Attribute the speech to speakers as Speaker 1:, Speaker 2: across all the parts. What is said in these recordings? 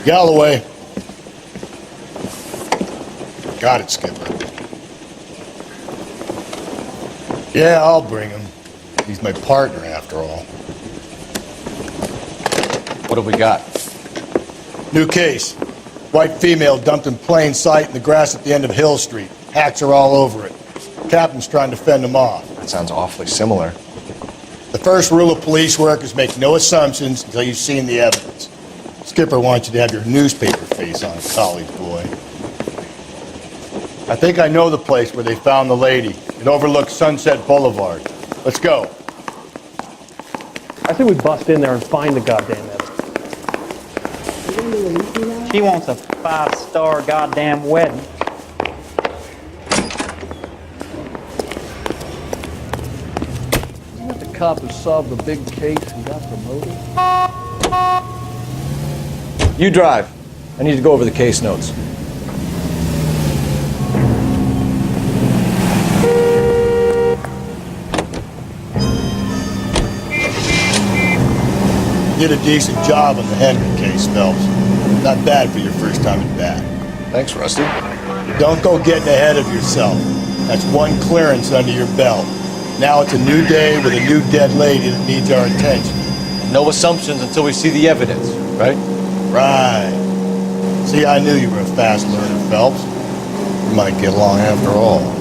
Speaker 1: Galloway. Got it, Skipper. Yeah, I'll bring him. He's my partner, after all.
Speaker 2: What have we got?
Speaker 1: New case. White female dumped in plain sight in the grass at the end of Hill Street. Hats are all over it. Captain's trying to fend them off.
Speaker 2: That sounds awfully similar.
Speaker 1: The first rule of police work is make no assumptions until you've seen the evidence. Skipper wants you to have your newspaper face on, college boy. I think I know the place where they found the lady. It overlooks Sunset Boulevard. Let's go.
Speaker 3: I say we bust in there and find the goddamn evidence.
Speaker 4: She wants a 5-star goddamn wedding.
Speaker 5: Isn't it the cop who solved the big case and got promoted?
Speaker 2: You drive. I need to go over the case notes.
Speaker 1: You did a decent job on the Henry case, Phelps. Not bad for your first time at bat.
Speaker 2: Thanks, Rusty.
Speaker 1: Don't go getting ahead of yourself. That's one clearance under your belt. Now it's a new day with a new dead lady that needs our attention.
Speaker 2: No assumptions until we see the evidence, right?
Speaker 1: Right. See, I knew you were a fast learner, Phelps. We might get along after all.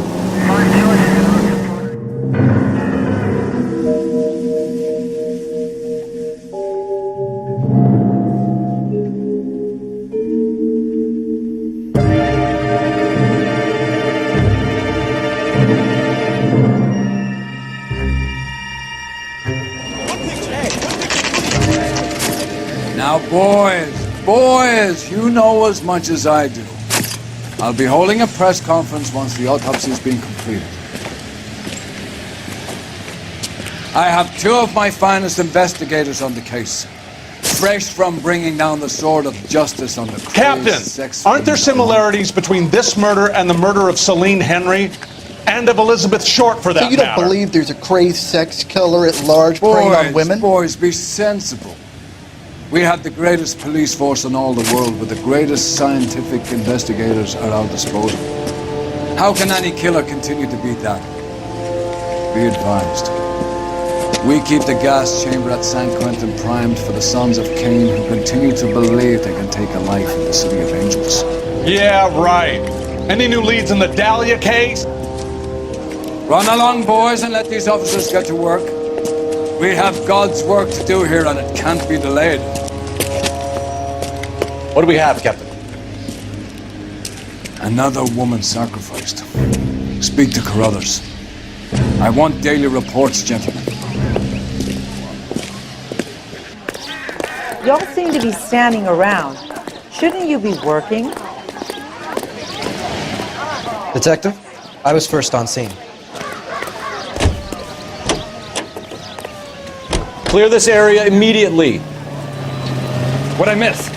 Speaker 5: Now, boys, you know as much as I do. I'll be holding a press conference once the autopsy has been completed. I have two of my finest investigators on the case, fresh from bringing down the sword of justice on the
Speaker 6: Captain, aren't there similarities between this murder and the murder of Celine Henry? And of Elizabeth Short, for that
Speaker 7: So you don't
Speaker 6: matter?
Speaker 7: believe there's a crazed sex killer at large preying on women?
Speaker 5: Boys, be sensible. We have the greatest police force in all the world with the greatest scientific investigators at our disposal. How can any killer continue to beat that? Be advised. We keep the gas chamber at San Quentin primed for the sons of Cain who continue to believe they can take a life in the City of Angels.
Speaker 6: Yeah, right. Any new leads in the Dahlia case?
Speaker 5: Run along, boys, and let these officers get to work. We have God's work to do here, and it can't be delayed.
Speaker 2: What do we have, Captain?
Speaker 5: Another woman sacrificed. Speak to Carruthers. I want daily reports, gentlemen.
Speaker 8: Y'all seem to be standing around. Shouldn't you be working?
Speaker 9: Detective, I was first on scene.
Speaker 2: Clear this area immediately.
Speaker 3: What'd I miss?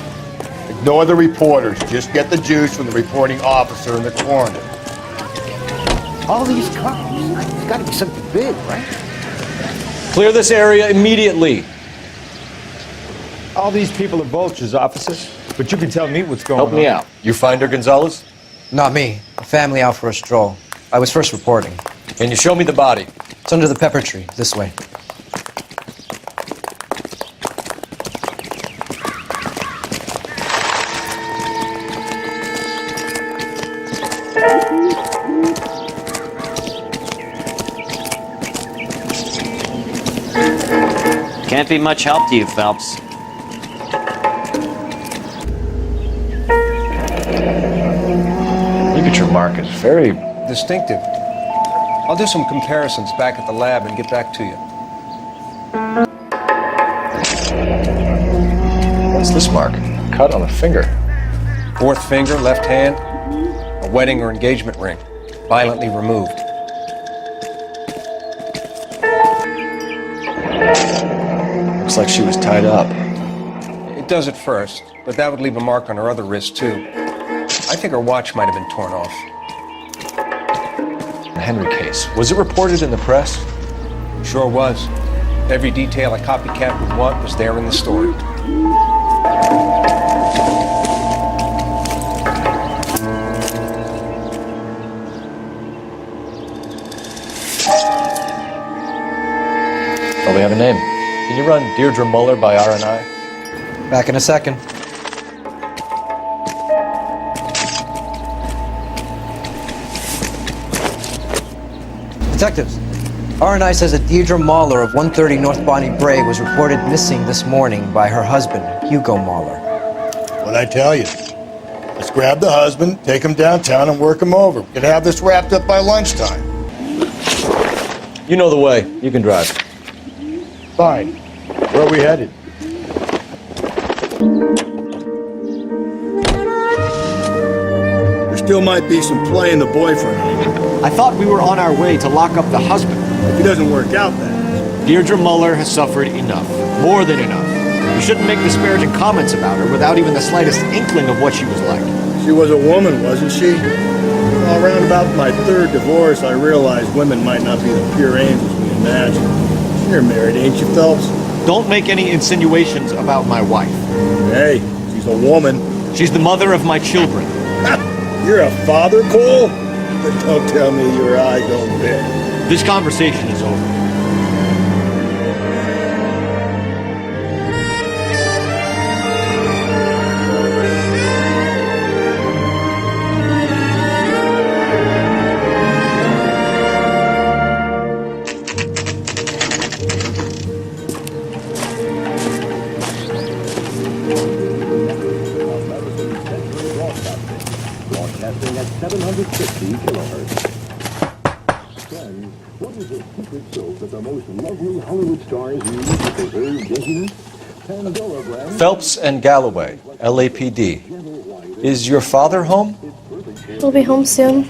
Speaker 1: Ignore the reporters. Just get the juice from the reporting officer and the coroner.
Speaker 7: All these cops. It's got to be something big, right?
Speaker 2: Clear this area immediately.
Speaker 10: All these people are vultures, officer. But you can tell me what's going on.
Speaker 2: Help me out. You find her, Gonzalez?
Speaker 9: Not me. A family out for a stroll. I was first reporting.
Speaker 2: Can you show me the body?
Speaker 9: It's under the pepper tree, this way.
Speaker 4: Can't be much help to you, Phelps.
Speaker 2: Look at your mark. It's very
Speaker 10: Distinctive. I'll do some comparisons back at the lab and get back to you.
Speaker 2: What's this mark? Cut on a finger.
Speaker 10: Fourth finger, left hand, a wedding or engagement ring, violently removed.
Speaker 2: Looks like she was tied up.
Speaker 10: It does at first, but that would leave a mark on her other wrist, too. I think her watch might have been torn off.
Speaker 2: The Henry case. Was it reported in the press?
Speaker 10: Sure was. Every detail a copycat would want was there in the story.
Speaker 2: Probably have a name. Can you run Deirdre Muller by RNI?
Speaker 9: Back in a second. Detectives, RNI says that Deirdre Mahler of 130 North Bonnie Brae was reported missing this morning by her husband, Hugo Mahler.
Speaker 1: What'd I tell you? Let's grab the husband, take him downtown, and work him over. We could have this wrapped up by lunchtime.
Speaker 2: You know the way. You can drive.
Speaker 1: Fine. Where are we headed? There still might be some play in the boyfriend.
Speaker 7: I thought we were on our way to lock up the husband.
Speaker 1: If he doesn't work out, then.
Speaker 7: Deirdre Muller has suffered enough. More than enough. You shouldn't make disparaging comments about her without even the slightest inkling of what she was like.
Speaker 1: She was a woman, wasn't she? Well, around about my third divorce, I realized women might not be the pure angels we imagine. You're married, ain't you, Phelps?
Speaker 7: Don't make any insinuations about my wife.
Speaker 1: Hey, she's a woman.
Speaker 7: She's the mother of my children.
Speaker 1: You're a father, Cole? But don't tell me your eye don't bend.
Speaker 7: This conversation is over.
Speaker 11: Broadcasting at 750 kilohertz. Friends, what is the secret soap that the most lovely Hollywood stars use to preserve daintiness? Pandora brand.
Speaker 2: Phelps and Galloway, LAPD. Is your father home?
Speaker 12: He'll be home soon.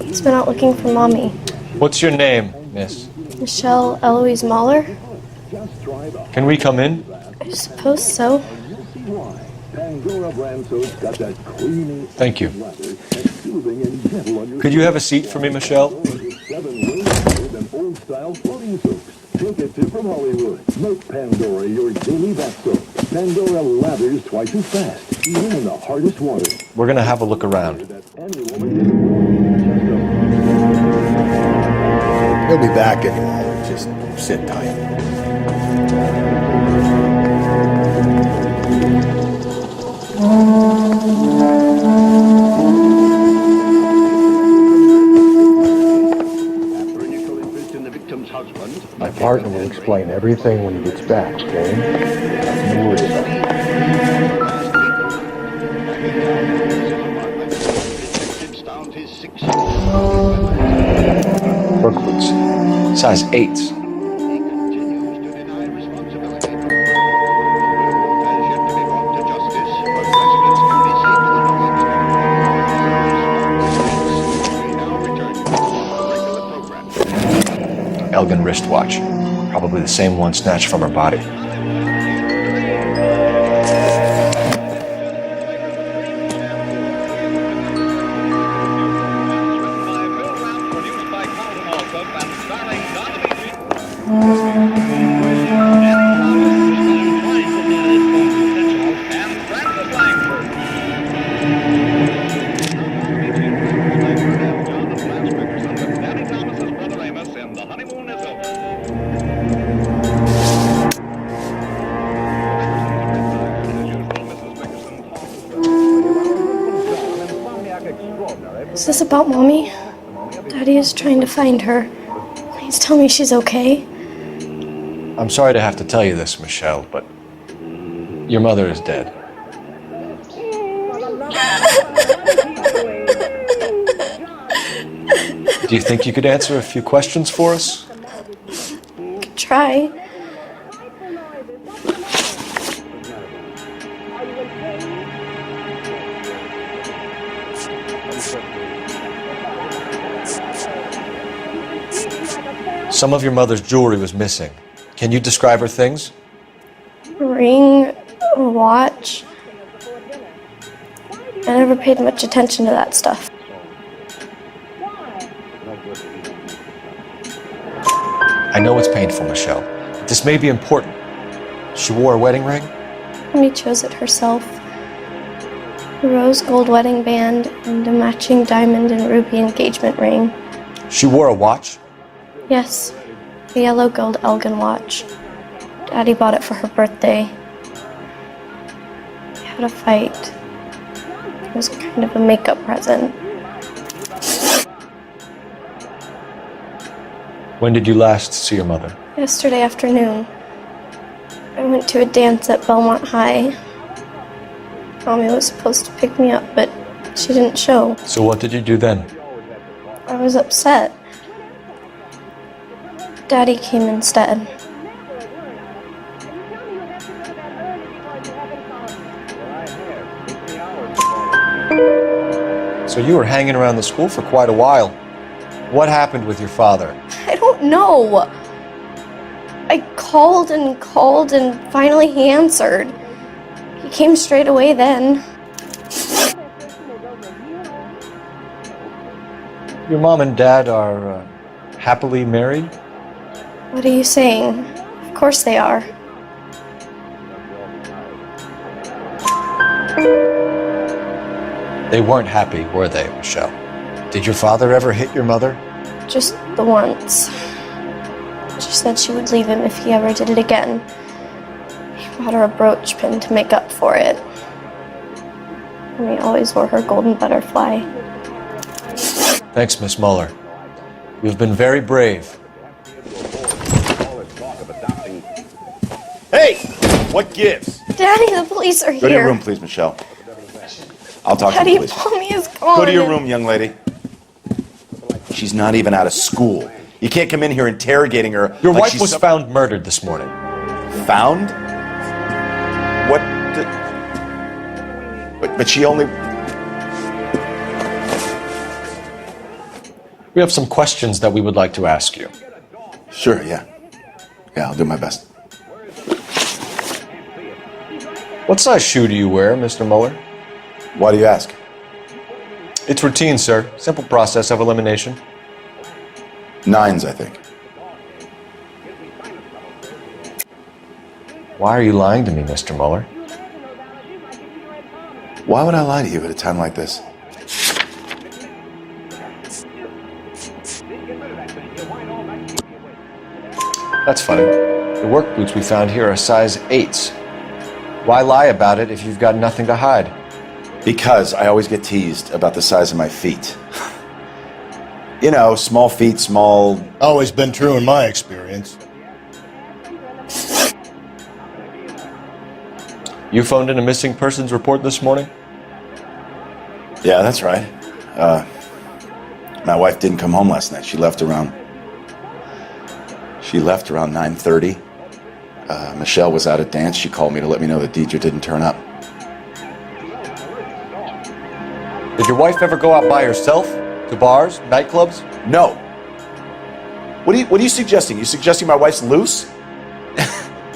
Speaker 12: He's been out looking for Mommy.
Speaker 2: What's your name, miss?
Speaker 12: Michelle Eloise Mahler?
Speaker 2: Can we come in?
Speaker 12: I suppose so.
Speaker 11: Pandora brand soap's got that creamy
Speaker 2: Thank you.
Speaker 11: lather that's soothing and gentle on your
Speaker 2: Could you have a seat for me, Michelle?
Speaker 11: 7 ways than old style floating soaps. Take a tip from Hollywood. Make Pandora your daily bath soap. Pandora lathers twice as fast, even in the hardest water.
Speaker 2: We're gonna have a look around.
Speaker 11: Any woman
Speaker 1: He'll be back any moment. Just sit tight.
Speaker 11: My partner will explain everything when he gets back, okay? Nothing to worry about.
Speaker 2: Brooklyn's. Size 8s. Elgin wristwatch. Probably the same one snatched from her body.
Speaker 12: Is this about Mommy? Daddy is trying to find her. Please tell me she's okay.
Speaker 2: I'm sorry to have to tell you this, Michelle, but your mother is dead. Do you think you could answer a few questions for us?
Speaker 12: Could try.
Speaker 2: Some of your mother's jewelry was missing. Can you describe her things?
Speaker 12: A ring, a watch. I never paid much attention to that stuff.
Speaker 2: I know it's painful, Michelle, but this may be important. She wore a wedding ring?
Speaker 12: Mommy chose it herself. A rose gold wedding band and a matching diamond and ruby engagement ring.
Speaker 2: She wore a watch?
Speaker 12: Yes. a yellow gold Elgin watch. Daddy bought it for her birthday. We had a fight. It was kind of a makeup present.
Speaker 2: When did you last see your mother?
Speaker 12: Yesterday afternoon. I went to a dance at Belmont High. Mommy was supposed to pick me up, but she didn't show.
Speaker 2: So what did you do then?
Speaker 12: I was upset. Daddy came instead.
Speaker 2: So you were hanging around the school for quite a while. What happened with your father?
Speaker 12: I don't know. I called and finally he answered. He came straight away then.
Speaker 2: Your mom and dad are happily married?
Speaker 12: What are you saying? Of course they are.
Speaker 2: They weren't happy, were they, Michelle? Did your father ever hit your mother?
Speaker 12: Just the once. She said she would leave him if he ever did it again. He bought her a brooch pin to make up for it. And he always wore her golden butterfly.
Speaker 2: Thanks, Miss Muller. You've been very brave.
Speaker 13: Hey! What gives?
Speaker 12: Daddy, the police are here.
Speaker 13: Go to your room, please, Michelle. I'll talk
Speaker 12: Daddy,
Speaker 13: to the police.
Speaker 12: Mommy is gone.
Speaker 13: Go to your room, young lady. She's not even out of school. You can't come in here interrogating her.
Speaker 2: Your
Speaker 13: like
Speaker 2: wife
Speaker 13: she's
Speaker 2: was found murdered this morning.
Speaker 13: Found? What? But she only...
Speaker 2: We have some questions that we would like to ask you.
Speaker 13: Sure, yeah. Yeah, I'll do my best.
Speaker 2: What size shoe do you wear, Mr. Muller?
Speaker 13: Why do you ask?
Speaker 2: It's routine, sir. Simple process of elimination.
Speaker 13: 9s, I think.
Speaker 2: Why are you lying to me, Mr. Muller?
Speaker 13: Why would I lie to you at a time like this?
Speaker 2: That's funny. The work boots we found here are size 8s. Why lie about it if you've got nothing to hide?
Speaker 13: Because I always get teased about the size of my feet. You know, small feet, small...
Speaker 1: Always been true in my experience.
Speaker 2: You phoned in a missing persons report this morning?
Speaker 13: Yeah, that's right. My wife didn't come home last night. She left around 9:30. Michelle was out at dance. She called me to let me know that Deidre didn't turn up.
Speaker 2: Did your wife ever go out by herself? To bars, nightclubs?
Speaker 13: No. What are you suggesting? You suggesting my wife's loose?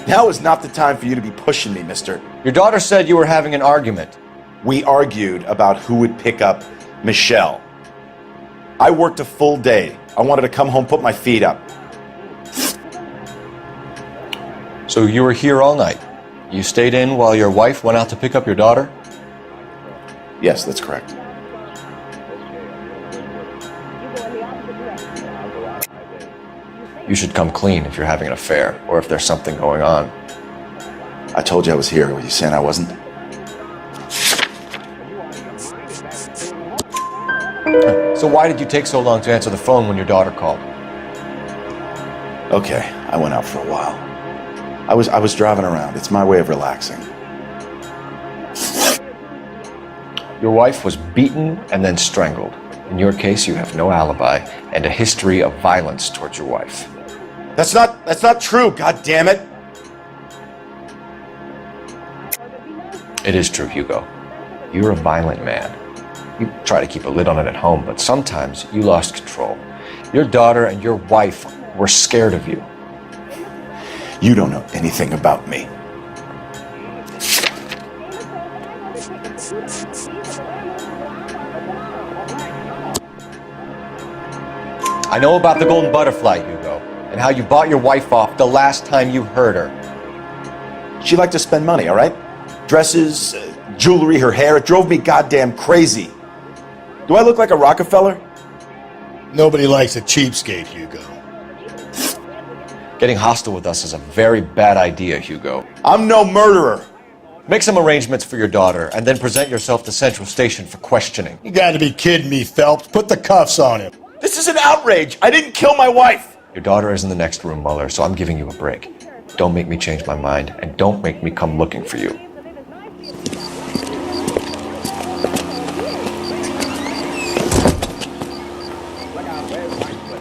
Speaker 13: Now is not the time for you to be pushing me, mister.
Speaker 2: Your daughter said you were having an argument.
Speaker 13: We argued about who would pick up Michelle. I worked a full day. I wanted to come home, put my feet up.
Speaker 2: So you were here all night? You stayed in while your wife went out to pick up your daughter?
Speaker 13: Yes, that's correct.
Speaker 2: You should come clean if you're having an affair, or if there's something going on.
Speaker 13: I told you I was here. Were you saying I wasn't?
Speaker 2: So why did you take so long to answer the phone when your daughter called?
Speaker 13: Okay, I went out for a while. I was driving around. It's my way of relaxing.
Speaker 2: Your wife was beaten and then strangled. In your case, you have no alibi and a history of violence towards your wife.
Speaker 13: That's not true, god damn it.
Speaker 2: It is true, Hugo. You're a violent man. You try to keep a lid on it at home, but sometimes you lost control. Your daughter and your wife were scared of you.
Speaker 13: You don't know anything about me.
Speaker 2: I know about the golden butterfly, Hugo, and how you bought your wife off the last time you heard her.
Speaker 13: She liked to spend money, all right? Dresses, jewelry, her hair. It drove me goddamn crazy. Do I look like a Rockefeller?
Speaker 1: Nobody likes a cheapskate, Hugo.
Speaker 2: Getting hostile with us is a very bad idea, Hugo.
Speaker 13: I'm no murderer.
Speaker 2: Make some arrangements for your daughter, and then present yourself to Central Station for questioning.
Speaker 1: You gotta be kidding me, Phelps. Put the cuffs on him.
Speaker 13: This is an outrage. I didn't kill my wife.
Speaker 2: Your daughter is in the next room, Mueller, so I'm giving you a break. Don't make me change my mind, and don't make me come looking for you.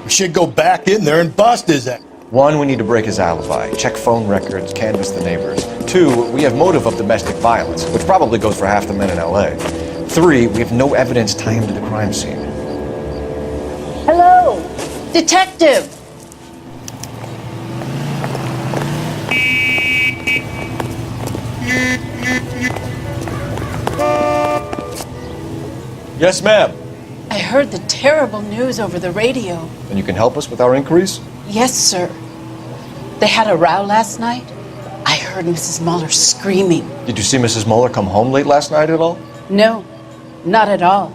Speaker 1: We should go back in there and bust his ass.
Speaker 2: 1, we need to break his alibi, check phone records, canvass the neighbors. 2, we have motive of domestic violence, which probably goes for half the men in LA. 3, we have no evidence tying him to the crime scene.
Speaker 8: Hello, detective.
Speaker 2: Yes, ma'am.
Speaker 14: I heard the terrible news over the radio.
Speaker 2: And you can help us with our inquiries?
Speaker 14: Yes, sir. They had a row last night. I heard Mrs. Mueller screaming.
Speaker 2: Did you see Mrs. Mueller come home late last night at all?
Speaker 14: No, not at all.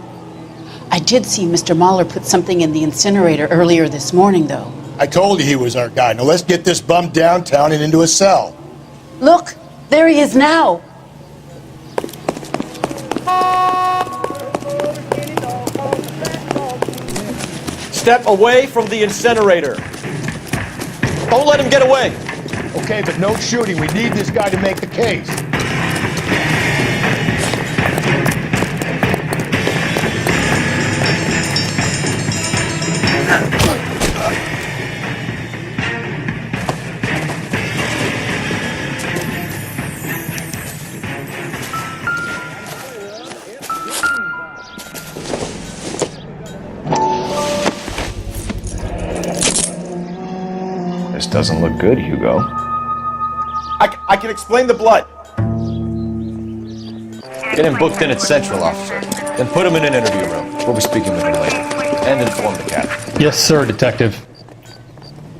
Speaker 14: I did see Mr. Mueller put something in the incinerator earlier this morning, though.
Speaker 1: I told you he was our guy. Now let's get this bum downtown and into a cell.
Speaker 14: Look, there he is now.
Speaker 7: Step away from the incinerator. Don't let him get away.
Speaker 1: Okay, but no shooting. We need this guy to make the case.
Speaker 2: This doesn't look good, Hugo.
Speaker 13: I can explain the blood.
Speaker 2: Get him booked in at Central, officer. Then put him in an interview room. We'll be speaking with him later. And inform the captain.
Speaker 3: Yes, sir, detective.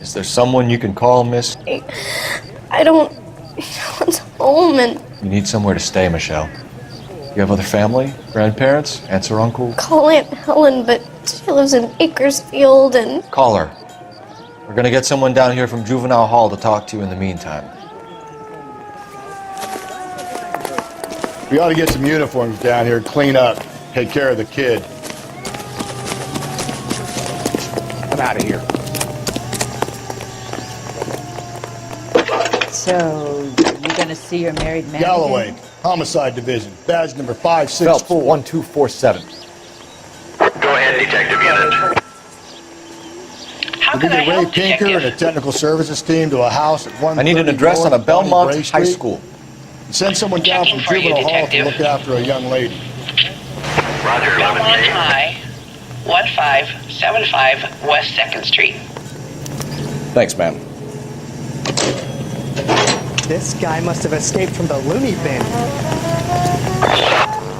Speaker 2: Is there someone you can call, miss?
Speaker 12: I don't want home, and
Speaker 2: You need somewhere to stay, Michelle. You have other family? Grandparents? Aunts or uncles?
Speaker 12: call Aunt Helen, but she lives in Bakersfield, and
Speaker 2: Call her. We're gonna get someone down here from Juvenile Hall to talk to you in the meantime.
Speaker 1: We ought to get some uniforms down here, clean up, take care of the kid.
Speaker 13: I'm out of here.
Speaker 8: So, you gonna see your married man
Speaker 1: Galloway,
Speaker 8: again?
Speaker 1: Homicide Division, badge number
Speaker 2: Phelps,
Speaker 1: 564.
Speaker 2: 1247.
Speaker 11: Go ahead, detective unit.
Speaker 1: We're going to Ray Pinker and a technical services team to a house at 130
Speaker 2: I need an address on a
Speaker 1: North Bonnie
Speaker 2: Belmont
Speaker 1: Bray
Speaker 2: High
Speaker 1: Street.
Speaker 2: School.
Speaker 1: Send someone down from Juvenile Hall to look after a young lady.
Speaker 11: Roger, 11
Speaker 15: High, 1575 West 2nd Street.
Speaker 2: Thanks, ma'am.
Speaker 16: This guy must have escaped from the loony bin.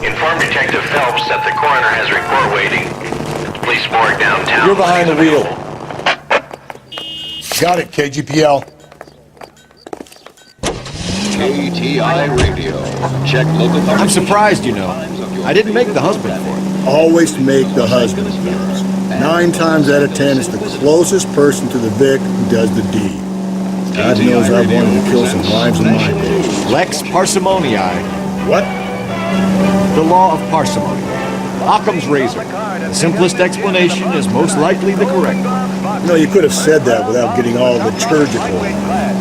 Speaker 11: Inform Detective Phelps that the coroner has report waiting at the police morgue downtown.
Speaker 2: You're behind the wheel.
Speaker 1: Got it, KGPL.
Speaker 11: KTI Radio. Check local.
Speaker 7: I'm surprised, you know. I didn't make the husband for it.
Speaker 1: Always make the husband first. 9 times out of 10, it's the closest person to the Vic who does the deed. God knows I've wanted to kill some wives in my day.
Speaker 7: Lex parsimoniae.
Speaker 1: What?
Speaker 7: The law of parsimony. Occam's razor. The simplest explanation is most likely the correct one.
Speaker 1: You know, you could have said that without getting all liturgical.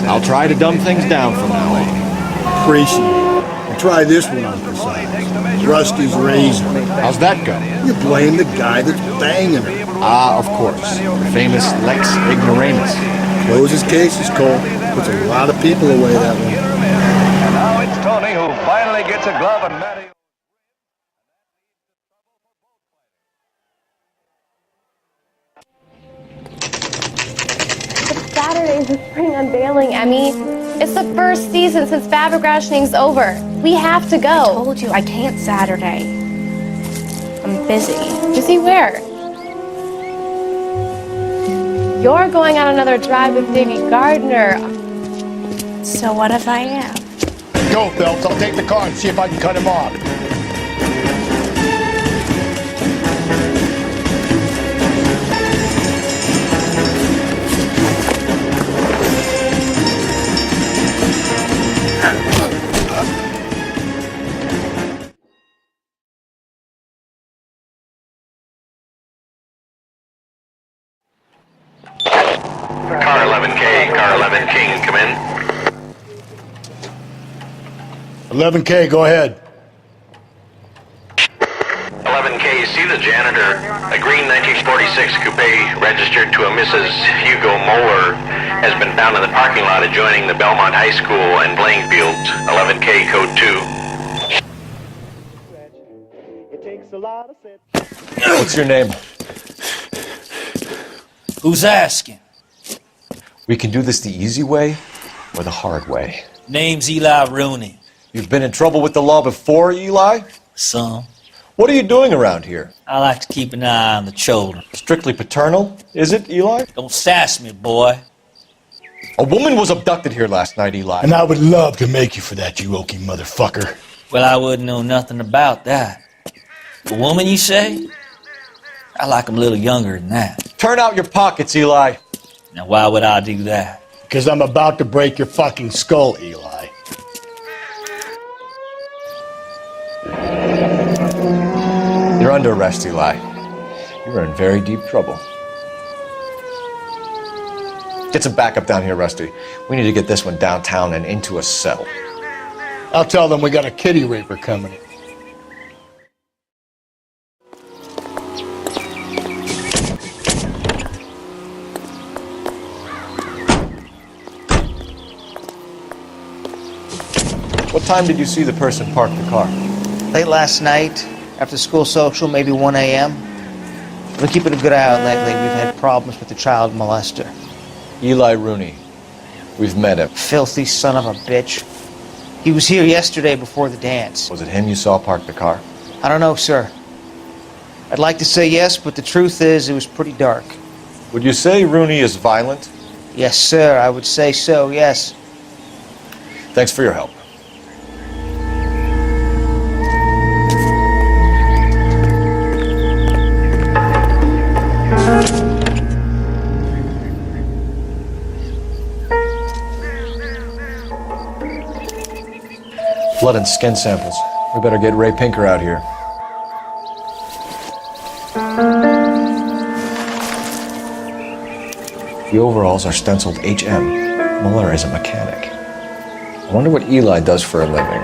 Speaker 7: I'll try to dumb things down from now on.
Speaker 1: Appreciate it. And try this one on for size. Rusty's razor.
Speaker 7: How's that go?
Speaker 1: You blame the guy that's banging her.
Speaker 7: Ah, of course. The famous Lex ignoramus.
Speaker 1: Closes cases, Cole. Puts a lot of people away that way.
Speaker 11: And now it's Tony who finally gets a glove and Matty.
Speaker 12: Saturday's the spring unveiling, Emmy. It's the first season since fabric rationing's over. We have to go. I told you I can't Saturday. I'm busy. Busy where? You're going on another drive with Davy Gardner. So what if I am?
Speaker 1: Go, Phelps. I'll take the car and see if I can cut him off.
Speaker 11: Car 11K, Car 11 King, come in.
Speaker 1: 11K, go ahead.
Speaker 11: 11K, see the janitor. A green 1946 coupe registered to a Mrs. Hugo Moeller has been found in the parking lot adjoining the Belmont High School and playing fields. 11K, code 2.
Speaker 2: What's your name?
Speaker 17: Who's asking?
Speaker 2: We can do this the easy way or the hard way.
Speaker 17: Name's Eli Rooney.
Speaker 2: You've been in trouble with the law before, Eli?
Speaker 17: Some.
Speaker 2: What are you doing around here?
Speaker 17: I like to keep an eye on the children.
Speaker 2: Strictly paternal, is it, Eli?
Speaker 17: Don't sass me, boy.
Speaker 2: A woman was abducted here last night, Eli.
Speaker 1: And I would love to make you for that, you oaky motherfucker.
Speaker 17: Well, I wouldn't know nothing about that. A woman, you say? I like 'em a little younger than that.
Speaker 2: Turn out your pockets, Eli.
Speaker 17: Now, why would I do that?
Speaker 1: Because I'm about to break your fucking skull, Eli.
Speaker 2: You're under arrest, Eli. You're in very deep trouble. Get some backup down here, Rusty. We need to get this one downtown and into a cell.
Speaker 1: I'll tell them we got a kitty raper coming in.
Speaker 2: What time did you see the person park the car?
Speaker 9: Late last night, after school social, maybe 1 a.m. We're keeping a good eye out lately. We've had problems with the child molester.
Speaker 2: Eli Rooney. We've met him.
Speaker 9: Filthy son of a bitch. He was here yesterday before the dance.
Speaker 2: Was it him you saw park the car?
Speaker 9: I don't know, sir. I'd like to say yes, but the truth is it was pretty dark.
Speaker 2: Would you say Rooney is violent?
Speaker 9: Yes, sir. I would say so, yes.
Speaker 2: Thanks for your help. Blood and skin samples. We better get Ray Pinker out here. The overalls are stenciled HM. Muller is a mechanic. I wonder what Eli does for a living.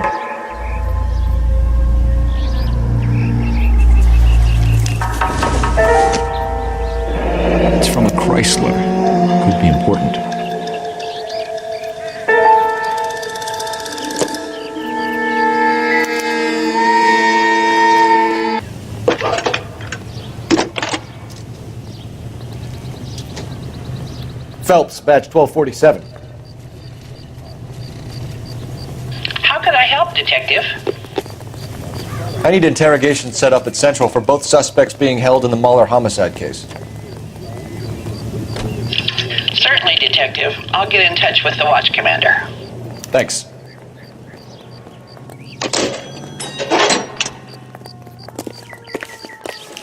Speaker 7: It's from a Chrysler. Could be important.
Speaker 2: Phelps, badge 1247.
Speaker 15: How can I help, Detective?
Speaker 2: I need interrogation set up at Central for both suspects being held in the Muller homicide case.
Speaker 15: Certainly, Detective. I'll get in touch with the watch commander.
Speaker 2: Thanks.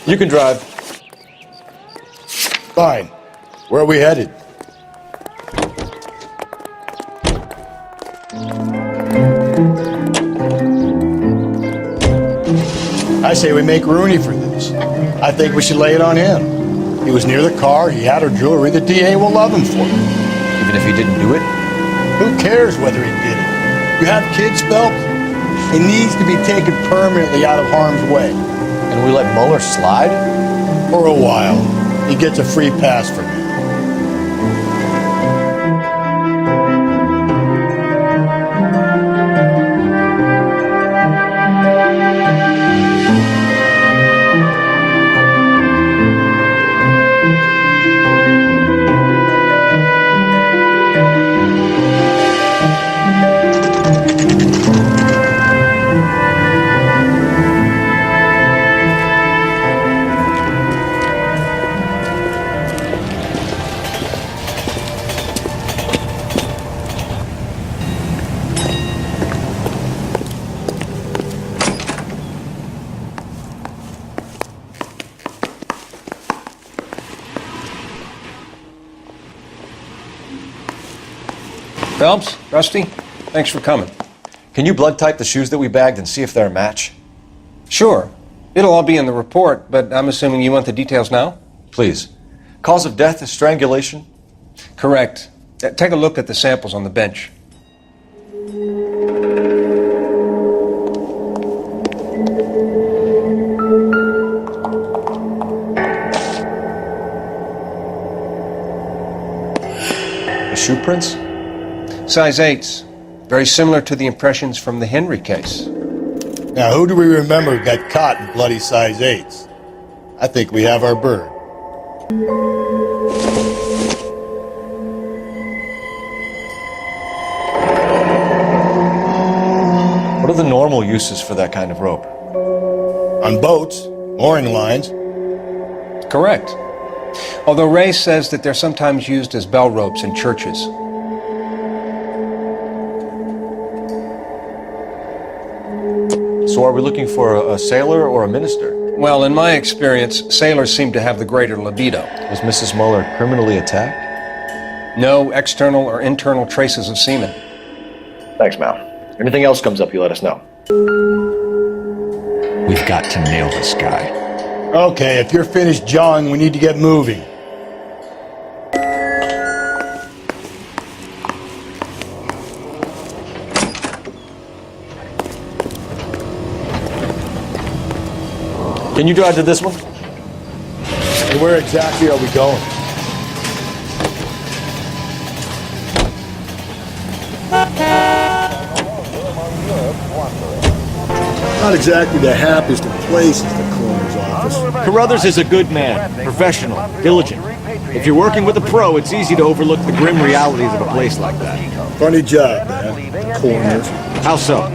Speaker 2: You can drive.
Speaker 1: Fine. Where are we headed? I say we make Rooney for this. I think we should lay it on him. He was near the car, he had her jewelry, the DA will love him for it.
Speaker 2: Even if he didn't do it?
Speaker 1: Who cares whether he did it? You have kids, Phelps? He needs to be taken permanently out of harm's way.
Speaker 2: And we let Muller slide?
Speaker 1: For a while. He gets a free pass for me.
Speaker 10: Phelps, Rusty, thanks for coming.
Speaker 2: Can you blood type the shoes that we bagged and see if they're a match?
Speaker 10: Sure. It'll all be in the report, but I'm assuming you want the details now?
Speaker 2: Please. Cause of death is strangulation.
Speaker 10: Correct. Take a look at the samples on the bench.
Speaker 2: The shoe prints?
Speaker 10: Size 8s. Very similar to the impressions from the Henry case.
Speaker 1: Now, who do we remember got caught in bloody size 8s? I think we have our bird.
Speaker 2: What are the normal uses for that kind of rope?
Speaker 1: On boats, mooring lines.
Speaker 10: Correct. Although Ray says that they're sometimes used as bell ropes in churches.
Speaker 2: So are we looking for a sailor or a minister?
Speaker 10: Well, in my experience, sailors seem to have the greater libido.
Speaker 2: Was Mrs. Muller criminally attacked?
Speaker 10: No external or internal traces of semen.
Speaker 2: Thanks, Mal. Anything else comes up, you let us know.
Speaker 7: We've got to nail this guy.
Speaker 1: Okay, if you're finished jawing, we need to get moving.
Speaker 2: Can you drive to this one?
Speaker 1: And where exactly are we going? Not exactly the happiest of places, the coroner's office.
Speaker 7: Carruthers is a good man, professional, diligent. If you're working with a pro, it's easy to overlook the grim realities of a place like that.
Speaker 1: Funny job, man. The coroner's.
Speaker 7: How so?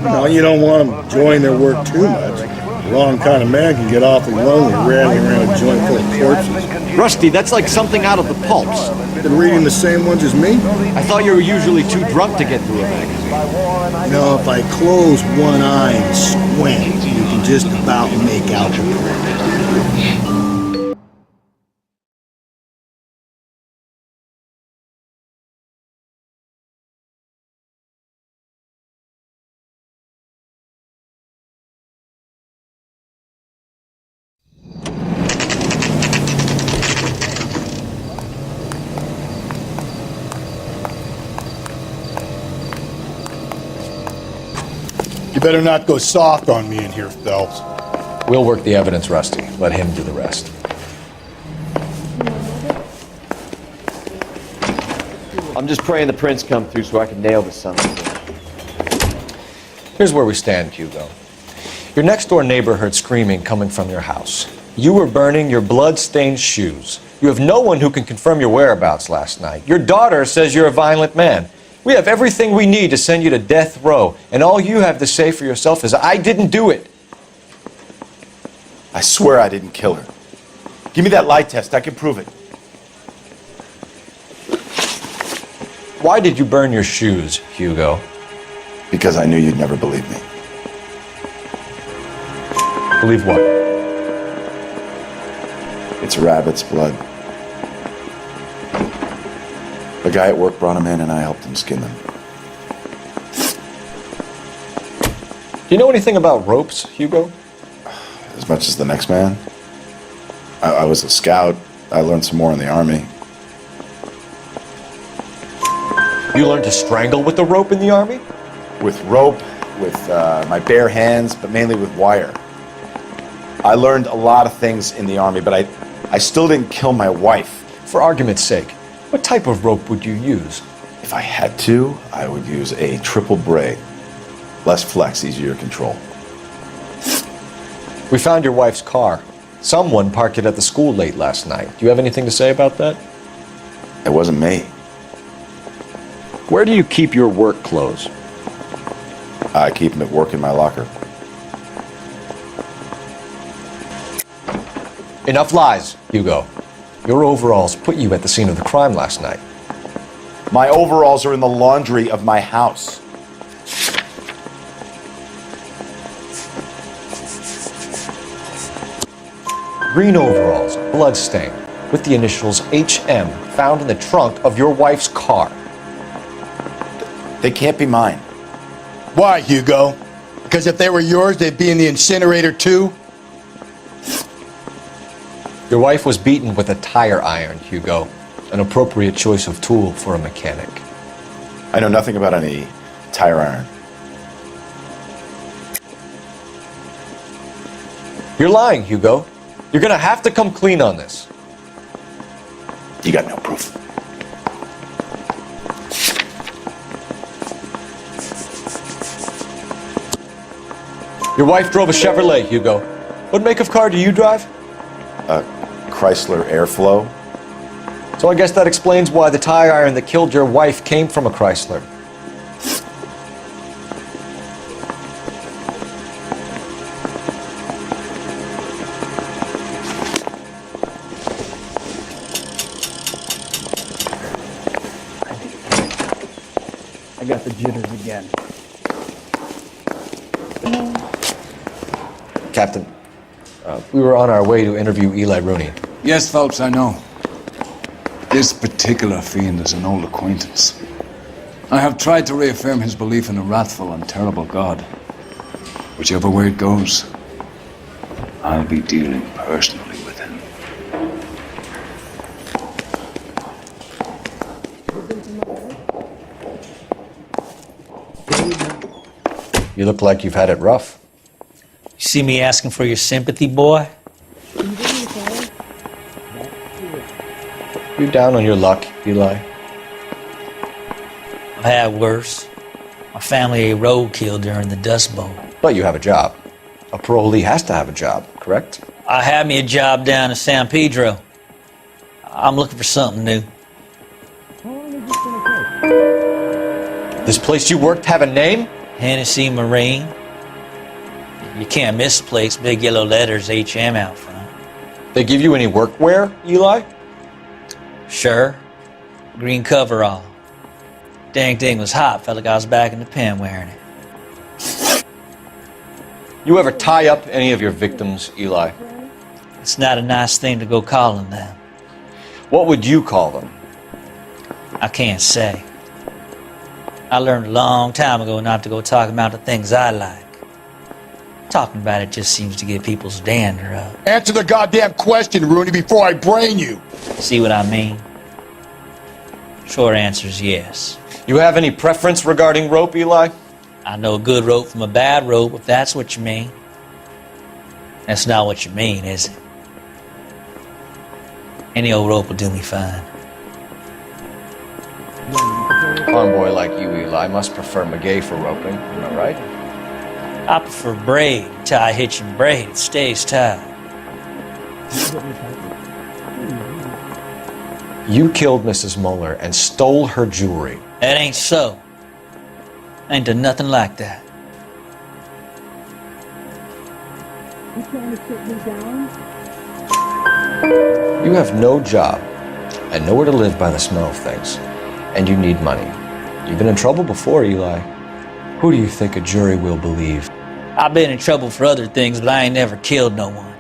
Speaker 1: No, you don't want them enjoying their work too much. The wrong kind of man can get awfully lonely rattling around a joint full of corpses.
Speaker 7: Rusty, that's like something out of the pulps.
Speaker 1: Been reading the same ones as me?
Speaker 7: I thought you were usually too drunk to get through a magazine.
Speaker 1: You know, if I close one eye and squint, you can just about make out the print. You better not go soft on me in here, Phelps.
Speaker 2: We'll work the evidence, Rusty. Let him do the rest.
Speaker 7: I'm just praying the prints come through so I can nail this son of a bitch.
Speaker 2: Here's where we stand, Hugo. Your next-door neighbor heard screaming coming from your house. You were burning your blood-stained shoes. You have no one who can confirm your whereabouts last night. Your daughter says you're a violent man. We have everything we need to send you to death row, and all you have to say for yourself is, I didn't do it.
Speaker 13: I swear I didn't kill her. Give me that lie test. I can prove it.
Speaker 2: Why did you burn your shoes, Hugo?
Speaker 13: Because I knew you'd never believe me.
Speaker 2: Believe what?
Speaker 13: It's rabbit's blood. A guy at work brought them in and I helped him skin them.
Speaker 2: Do you know anything about ropes, Hugo?
Speaker 13: As much as the next man. I was a scout. I learned some more in the army.
Speaker 2: You learned to strangle with the rope in the army?
Speaker 13: With rope, with my bare hands, but mainly with wire. I learned a lot of things in the army, but I still didn't kill my wife.
Speaker 2: For argument's sake, what type of rope would you use?
Speaker 13: If I had to, I would use a triple braid. Less flex, easier to control.
Speaker 2: We found your wife's car. Someone parked it at the school late last night. Do you have anything to say about that?
Speaker 13: It wasn't me.
Speaker 7: Where do you keep your work clothes?
Speaker 13: I keep them at work in my locker.
Speaker 2: Enough lies, Hugo. Your overalls put you at the scene of the crime last night.
Speaker 13: My overalls are in the laundry of my house.
Speaker 2: Green overalls, bloodstained, with the initials HM found in the trunk of your wife's car.
Speaker 13: They can't be mine.
Speaker 1: Why, Hugo? Because if they were yours, they'd be in the incinerator too?
Speaker 2: Your wife was beaten with a tire iron, Hugo. An appropriate choice of tool for a mechanic.
Speaker 13: I know nothing about any tire iron.
Speaker 2: You're lying, Hugo. You're gonna have to come clean on this.
Speaker 13: You got no proof.
Speaker 2: Your wife drove a Chevrolet, Hugo. What make of car do you drive?
Speaker 13: A Chrysler Airflow.
Speaker 2: So I guess that explains why the tire iron that killed your wife came from a Chrysler.
Speaker 4: I got the jitters again.
Speaker 2: Captain, we were on our way to interview Eli Rooney.
Speaker 5: Yes, Phelps, I know. This particular fiend is an old acquaintance. I have tried to reaffirm his belief in a wrathful and terrible God. Whichever way it goes, I'll be dealing personally with him.
Speaker 2: You look like you've had it rough.
Speaker 17: You see me asking for your sympathy, boy?
Speaker 2: You down on your luck, Eli?
Speaker 17: I've had worse. My family ate roadkill during the Dust Bowl.
Speaker 2: But you have a job. A parolee has to have a job, correct?
Speaker 17: I had me a job down in San Pedro. I'm looking for something new.
Speaker 2: This place you worked have a name?
Speaker 17: Hennessy Marine. You can't miss the place. Big yellow letters, HM out front.
Speaker 2: They give you any workwear, Eli?
Speaker 17: Sure. Green coverall. Dang thing was hot. Felt like I was back in the pen wearing it.
Speaker 2: You ever tie up any of your victims, Eli?
Speaker 17: It's not a nice thing to go calling them.
Speaker 2: What would you call them?
Speaker 17: I can't say. I learned a long time ago not to go talking about the things I like. Talking about it just seems to get people's dander up.
Speaker 18: Answer the goddamn question, Rooney, before I brain you.
Speaker 17: See what I mean? Short answer is yes.
Speaker 2: You have any preference regarding rope, Eli?
Speaker 17: I know a good rope from a bad rope, if that's what you mean. That's not what you mean, is it? Any old rope will do me fine.
Speaker 2: Farm boy like you, Eli, must prefer Magay for roping, am I right?
Speaker 17: I prefer braid. Tie, hitch, and braid. It stays tied.
Speaker 2: You killed Mrs. Muller and stole her jewelry.
Speaker 17: That ain't so. I ain't done nothing like that.
Speaker 2: You have no job and nowhere to live by the smell of things. And you need money. You've been in trouble before, Eli. Who do you think a jury will believe?
Speaker 17: I've been in trouble for other things, but I ain't never killed no one.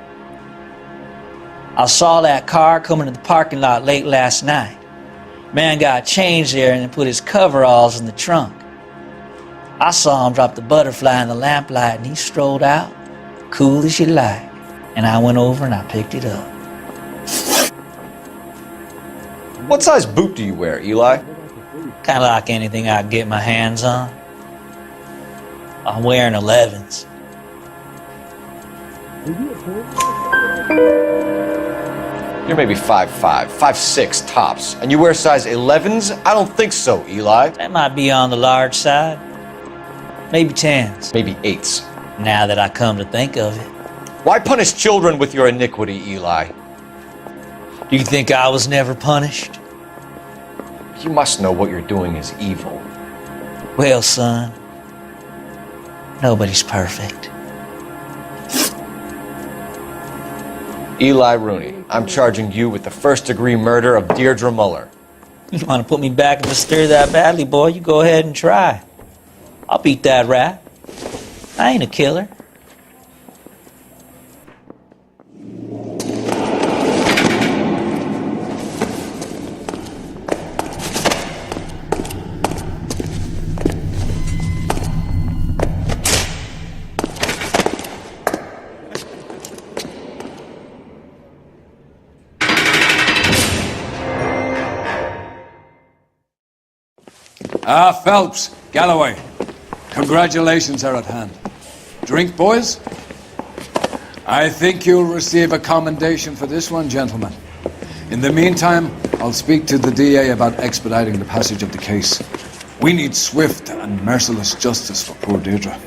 Speaker 17: I saw that car coming to the parking lot late last night. Man got changed there and put his coveralls in the trunk. I saw him drop the butterfly in the lamplight and he strolled out, cool as you like. And I went over and I picked it up.
Speaker 2: What size boot do you wear, Eli?
Speaker 17: Kind of like anything I can get my hands on. I'm wearing 11s.
Speaker 2: You're maybe 5'5", 5'6", tops. And you wear size 11s? I don't think so, Eli.
Speaker 17: That might be on the large side. Maybe 10s.
Speaker 2: Maybe 8s.
Speaker 17: Now that I come to think of it.
Speaker 2: Why punish children with your iniquity, Eli?
Speaker 17: Do you think I was never punished?
Speaker 2: You must know what you're doing is evil.
Speaker 17: Well, son, nobody's perfect.
Speaker 2: Eli Rooney, I'm charging you with the first-degree murder of Deirdre Muller.
Speaker 17: You want to put me back in the stir that badly, boy? You go ahead and try. I'll beat that rap. I ain't a killer.
Speaker 5: Phelps, Galloway, congratulations are at hand. Drink, boys? I think you'll receive a commendation for this one, gentlemen. In the meantime, I'll speak to the DA about expediting the passage of the case. We need swift and merciless justice for poor Deirdre.